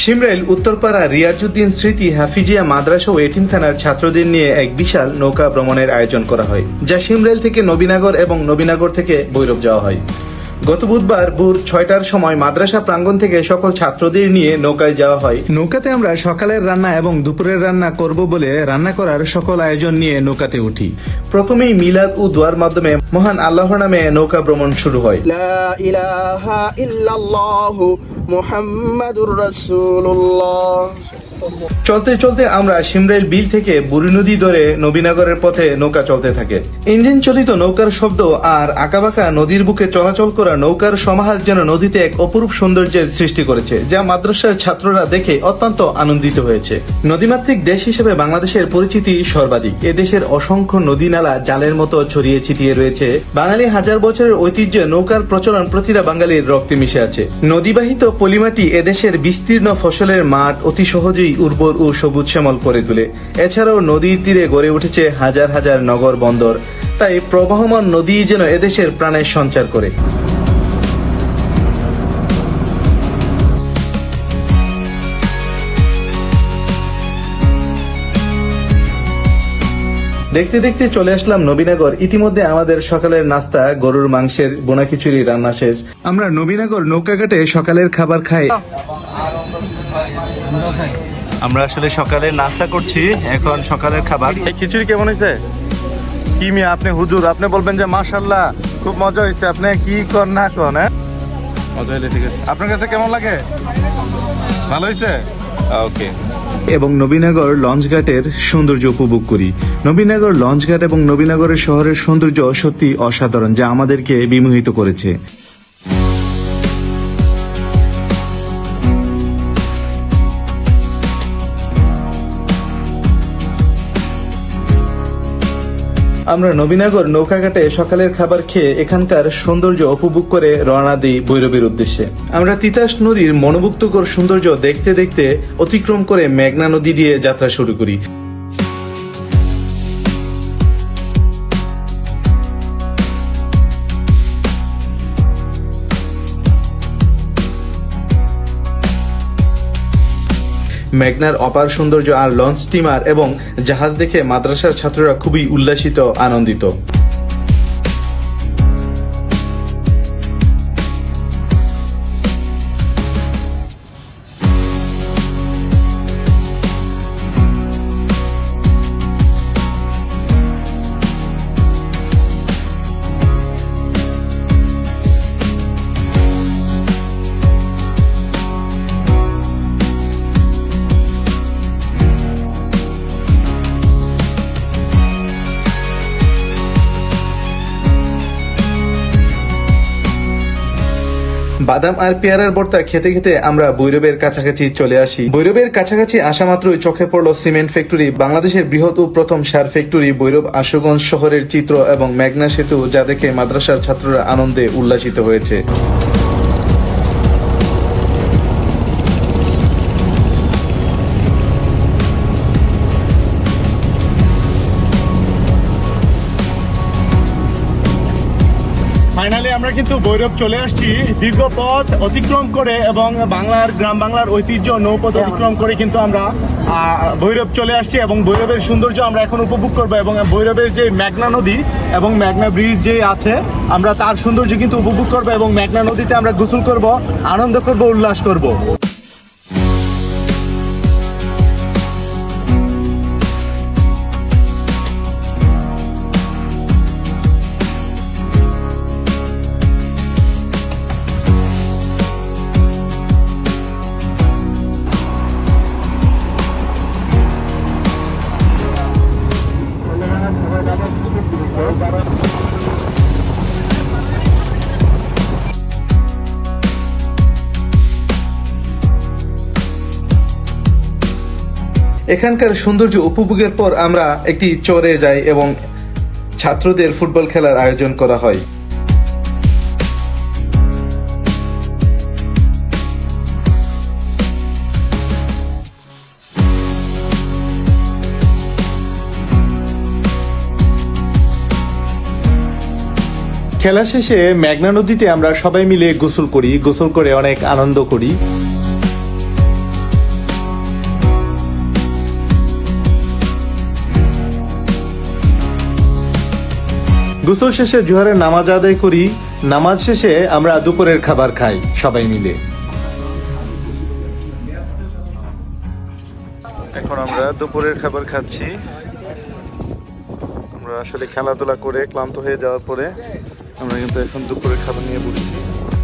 শিমরেল উত্তরপাড়া রিয়াজউদ্দিন স্মৃতি হাফিজিয়া মাদ্রাসা ও এতিমখানার ছাত্রদের নিয়ে এক বিশাল নৌকা ভ্রমণের আয়োজন করা হয়, যা শিমরেল থেকে নবীনগর এবং নবীনগর থেকে ভৈরব যাওয়া হয়। গত বুধবার ভোর 6টার সময় মাদ্রাসা প্রাঙ্গণ থেকে সকল ছাত্রদের নিয়ে নৌকায় যাওয়া হয়। নৌকাতে আমরা সকালের রান্না এবং দুপুরের রান্না করব বলে রান্না করার সকল আয়োজন নিয়ে নৌকাতে উঠি। প্রথমেই মিলাদ ও দোয়ার মাধ্যমে মহান আল্লাহর নামে নৌকা ভ্রমণ শুরু হয়। লা ইলাহা ইল্লাল্লাহু মুহাম্মাদুর রাসূলুল্লাহ। চলতে চলতে আমরা শিমরেল বিল থেকে বুড়ি নদী ধরে নবীনগরের পথে নৌকা চলতে থাকে। ইঞ্জিন চালিত নৌকার শব্দ আর আঁকাবাঁকা নদীর বুকে চলাচল করা নৌকার সমাহার যেন নদীতে এক অপরূপ সৌন্দর্যের সৃষ্টি করেছে, যা মাদ্রাসার ছাত্ররা দেখে অত্যন্ত আনন্দিত হয়েছে। নদীমাতৃক দেশ হিসেবে বাংলাদেশের পরিচিতি সর্বাধিক। এদেশের অসংখ্য নদী নালা জালের মতো ছড়িয়ে ছিটিয়ে রয়েছে। বাঙালি হাজার বছরের ঐতিহ্যে নৌকার প্রচলন প্রতিটা বাঙালির রক্তে মিশে আছে। নদীবাহিত পলিমাটি এদেশের বিস্তীর্ণ ফসলের মাঠ অতি সহজেই উর্বর ও সবুজ শ্যামল করে তোলে। এছাড়াও নদীর তীরে গড়ে উঠেছে হাজার হাজার নগর বন্দর। তাই প্রবাহমান নদী যেন এদেশের প্রাণের সঞ্চার করে। দেখতে দেখতে চলে আসলাম নবীনগর। ইতিমধ্যে আমাদের সকালের নাস্তা গরুর মাংসের বোনা খিচুড়ি রান্না শেষ। আমরা নবীনগর নৌকাঘাটে সকালের খাবার খাই। আমরা আসলে সকালে নাস্তা করছি, এখন সকালের খাবার। এই খিচুড়ি কেমন হয়েছে? কি মিয়া আপনি হুজুর, আপনি বলবেন যে মাশাআল্লাহ খুব মজা হয়েছে। আপনি কি কর না কর, হ্যাঁ মজা হইলে ঠিক আছে। আপনার কাছে কেমন লাগে? ভালো হয়েছে, ওকে। এবং নবীনগর লঞ্চঘাটের সৌন্দর্য উপভোগ করি। নবীনগর লঞ্চঘাট এবং নবীনগরের শহরের সৌন্দর্য সত্যি অসাধারণ, যা আমাদেরকে বিমোহিত করেছে। আমরা নবীনগর নৌকাঘাটে সকালের খাবার খেয়ে এখানকার সৌন্দর্য উপভোগ করে রওনা দিই ভৈরবের উদ্দেশ্যে। আমরা তিতাস নদীর মনোমুগ্ধকর সৌন্দর্য দেখতে দেখতে অতিক্রম করে মেঘনা নদী দিয়ে যাত্রা শুরু করি। মেঘনার অপার সৌন্দর্য আর লঞ্চ স্টিমার এবং জাহাজ দেখে মাদ্রাসার ছাত্ররা খুবই উল্লাসিত, আনন্দিত। বাদাম আর পেয়ারার ভর্তা খেতে খেতে আমরা ভৈরবের কাছাকাছি চলে আসি। ভৈরবের কাছাকাছি আসা মাত্রই চোখে পড়ল সিমেন্ট ফ্যাক্টরি, বাংলাদেশের বৃহৎ ও প্রথম সার ফ্যাক্টরি। ভৈরব আশুগঞ্জ শহরের চিত্র এবং মেঘনা সেতু, যা দেখে মাদ্রাসার ছাত্ররা আনন্দে উল্লাসিত হয়েছে। ফাইনালি আমরা কিন্তু ভৈরব চলে আসছি। দীর্ঘ পথ অতিক্রম করে এবং গ্রাম বাংলার ঐতিহ্য নৌপথ অতিক্রম করে কিন্তু আমরা ভৈরব চলে আসছি এবং ভৈরবের সৌন্দর্য আমরা এখন উপভোগ করবো। এবং ভৈরবের যে মেঘনা নদী এবং মেঘনা ব্রিজ যে আছে, আমরা তার সৌন্দর্য কিন্তু উপভোগ করবো এবং মেঘনা নদীতে আমরা গোসল করব, আনন্দ করব, উল্লাস করব। এখানকার সৌন্দর্য উপভোগের পর আমরা একটি চরে যাই এবং ছাত্রদের ফুটবল খেলার আয়োজন করা হয়। খেলা শেষে মেঘনা নদীতে আমরা সবাই মিলে গোসল করি, গোসল করে অনেক আনন্দ করি। গোসল শেষে জোহরের নামাজ আদায় করি। নামাজ শেষে আমরা দুপুরের খাবার খাই সবাই মিলে। এখন আমরা দুপুরের খাবার খাচ্ছি। আমরা আসলে খেলাধুলা করে ক্লান্ত হয়ে যাওয়ার পরে আমরা কিন্তু এখন দুপুরের খাবার নিয়ে বসছি।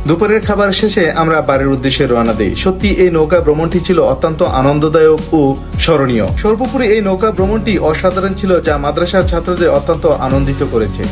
দুপুরের খাবার শেষে আমরা বাড়ির উদ্দেশ্যে রওনা দিই। সত্যি এই নৌকা ভ্রমণটি ছিল অত্যন্ত আনন্দদায়ক ও স্মরণীয়। সর্বোপরি এই নৌকা ভ্রমণটি অসাধারণ ছিল, যা মাদ্রাসার ছাত্রদের অত্যন্ত আনন্দিত করেছে।